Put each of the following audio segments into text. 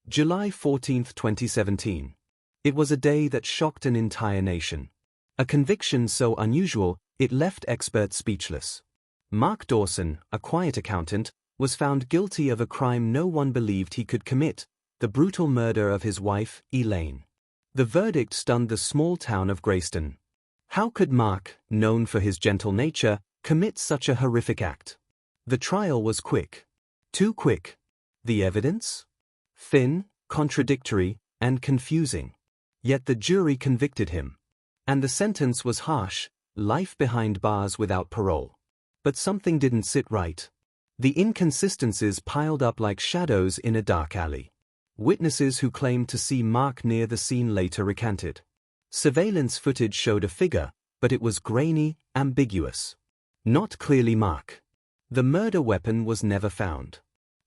July 14, 2017. It was a day that shocked an entire nation. A conviction so unusual, it left experts speechless. Mark Dawson, a quiet accountant, was found guilty of a crime no one believed he could commit, the brutal murder of his wife, Elaine. The verdict stunned the small town of Grayston. How could Mark, known for his gentle nature, commit such a horrific act? The trial was quick. Too quick. The evidence? Thin, contradictory, and confusing. Yet the jury convicted him. And the sentence was harsh, life behind bars without parole. But something didn't sit right. The inconsistencies piled up like shadows in a dark alley. Witnesses who claimed to see Mark near the scene later recanted. Surveillance footage showed a figure, but it was grainy, ambiguous. Not clearly Mark. The murder weapon was never found.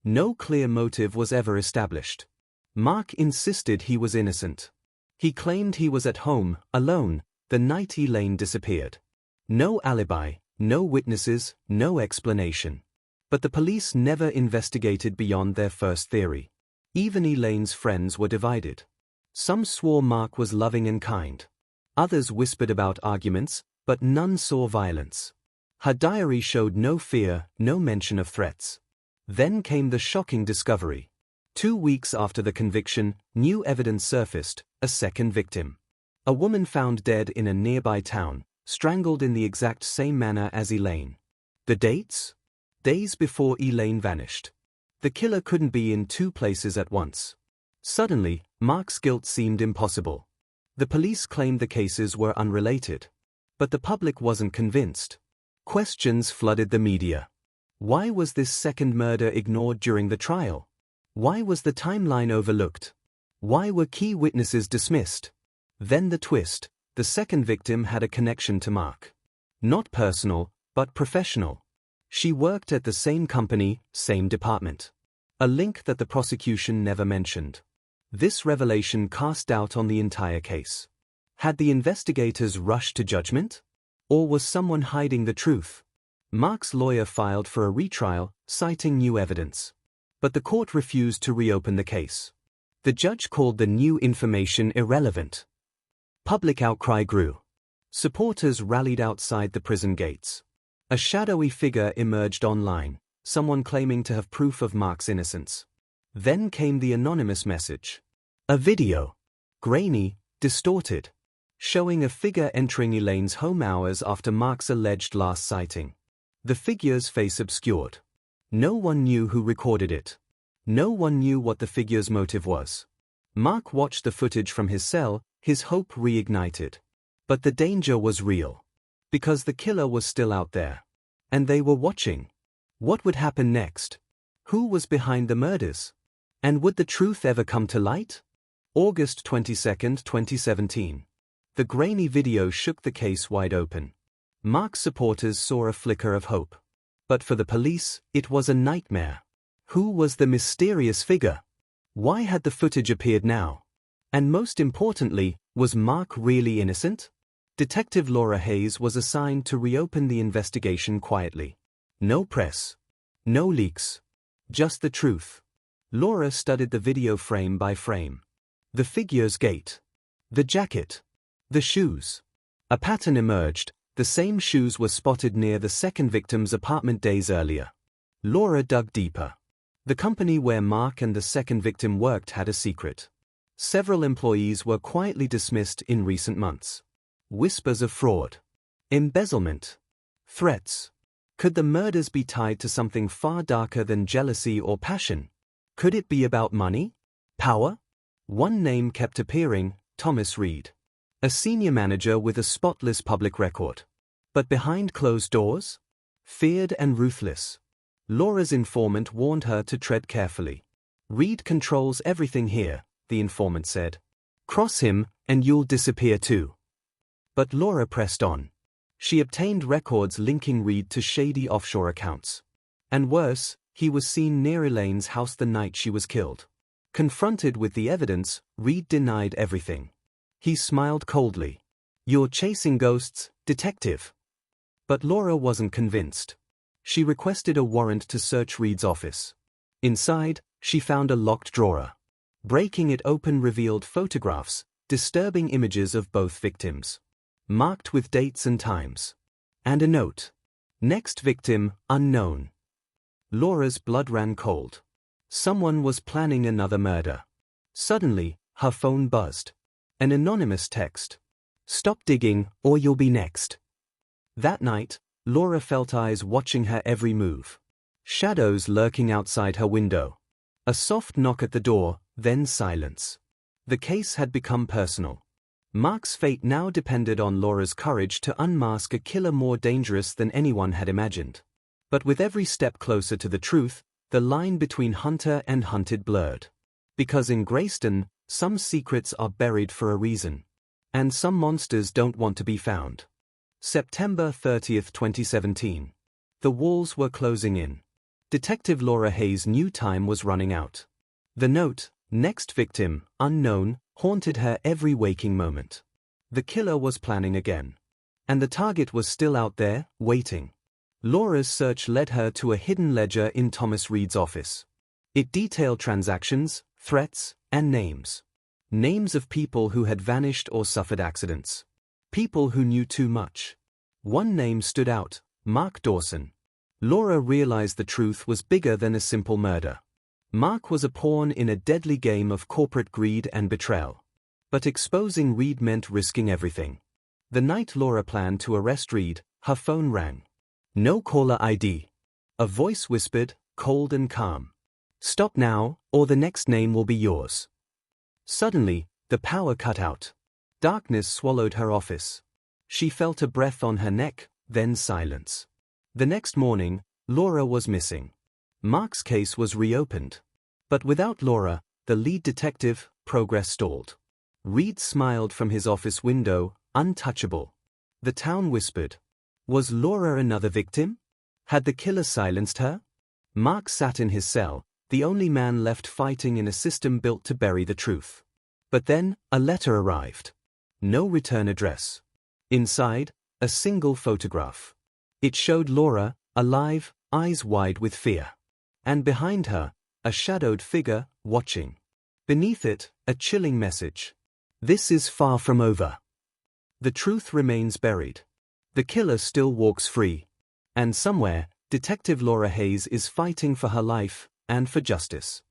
No clear motive was ever established. Mark insisted he was innocent. He claimed he was at home, alone, the night Elaine disappeared. No alibi, no witnesses, no explanation. But the police never investigated beyond their first theory. Even Elaine's friends were divided. Some swore Mark was loving and kind. Others whispered about arguments, but none saw violence. Her diary showed no fear, no mention of threats. Then came the shocking discovery. 2 weeks after the conviction, new evidence surfaced, a second victim. A woman found dead in a nearby town, strangled in the exact same manner as Elaine. The dates? Days before Elaine vanished. The killer couldn't be in two places at once. Suddenly, Mark's guilt seemed impossible. The police claimed the cases were unrelated. But the public wasn't convinced. Questions flooded the media. Why was this second murder ignored during the trial? Why was the timeline overlooked? Why were key witnesses dismissed? Then the twist: the second victim had a connection to Mark. Not personal, but professional. She worked at the same company, same department. A link that the prosecution never mentioned. This revelation cast doubt on the entire case. Had the investigators rushed to judgment? Or was someone hiding the truth? Mark's lawyer filed for a retrial, citing new evidence. But the court refused to reopen the case. The judge called the new information irrelevant. Public outcry grew. Supporters rallied outside the prison gates. A shadowy figure emerged online, someone claiming to have proof of Mark's innocence. Then came the anonymous message. A video. Grainy, distorted. Showing a figure entering Elaine's home hours after Mark's alleged last sighting. The figure's face obscured. No one knew who recorded it. No one knew what the figure's motive was. Mark watched the footage from his cell, his hope reignited. But the danger was real. Because the killer was still out there. And they were watching. What would happen next? Who was behind the murders? And would the truth ever come to light? August 22, 2017. The grainy video shook the case wide open. Mark's supporters saw a flicker of hope. But for the police, it was a nightmare. Who was the mysterious figure? Why had the footage appeared now? And most importantly, was Mark really innocent? Detective Laura Hayes was assigned to reopen the investigation quietly. No press. No leaks. Just the truth. Laura studied the video frame by frame. The figure's gait. The jacket. The shoes. A pattern emerged. The same shoes were spotted near the second victim's apartment days earlier. Laura dug deeper. The company where Mark and the second victim worked had a secret. Several employees were quietly dismissed in recent months. Whispers of fraud. Embezzlement. Threats. Could the murders be tied to something far darker than jealousy or passion? Could it be about money? Power? One name kept appearing: Thomas Reed. A senior manager with a spotless public record. But behind closed doors? Feared and ruthless. Laura's informant warned her to tread carefully. Reed controls everything here, the informant said. Cross him, and you'll disappear too. But Laura pressed on. She obtained records linking Reed to shady offshore accounts. And worse, he was seen near Elaine's house the night she was killed. Confronted with the evidence, Reed denied everything. He smiled coldly. You're chasing ghosts, detective. But Laura wasn't convinced. She requested a warrant to search Reed's office. Inside, she found a locked drawer. Breaking it open revealed photographs, disturbing images of both victims, marked with dates and times. And a note. Next victim, unknown. Laura's blood ran cold. Someone was planning another murder. Suddenly, her phone buzzed. An anonymous text. Stop digging, or you'll be next. That night, Laura felt eyes watching her every move. Shadows lurking outside her window. A soft knock at the door, then silence. The case had become personal. Mark's fate now depended on Laura's courage to unmask a killer more dangerous than anyone had imagined. But with every step closer to the truth, the line between hunter and hunted blurred. Because in Greyston, some secrets are buried for a reason. And some monsters don't want to be found. September 30th, 2017. The walls were closing in. Detective Laura Hayes' new time was running out. The note, next victim, unknown, haunted her every waking moment. The killer was planning again. And the target was still out there, waiting. Laura's search led her to a hidden ledger in Thomas Reed's office. It detailed transactions, threats, and names. Names of people who had vanished or suffered accidents. People who knew too much. One name stood out, Mark Dawson. Laura realized the truth was bigger than a simple murder. Mark was a pawn in a deadly game of corporate greed and betrayal. But exposing Reed meant risking everything. The night Laura planned to arrest Reed, her phone rang. No caller ID. A voice whispered, cold and calm. Stop now, or the next name will be yours. Suddenly, the power cut out. Darkness swallowed her office. She felt a breath on her neck, then silence. The next morning, Laura was missing. Mark's case was reopened. But without Laura, the lead detective, progress stalled. Reed smiled from his office window, untouchable. The town whispered. Was Laura another victim? Had the killer silenced her? Mark sat in his cell, the only man left fighting in a system built to bury the truth. But then, a letter arrived. No return address. Inside, a single photograph. It showed Laura, alive, eyes wide with fear. And behind her, a shadowed figure, watching. Beneath it, a chilling message. This is far from over. The truth remains buried. The killer still walks free. And somewhere, Detective Laura Hayes is fighting for her life, and for justice.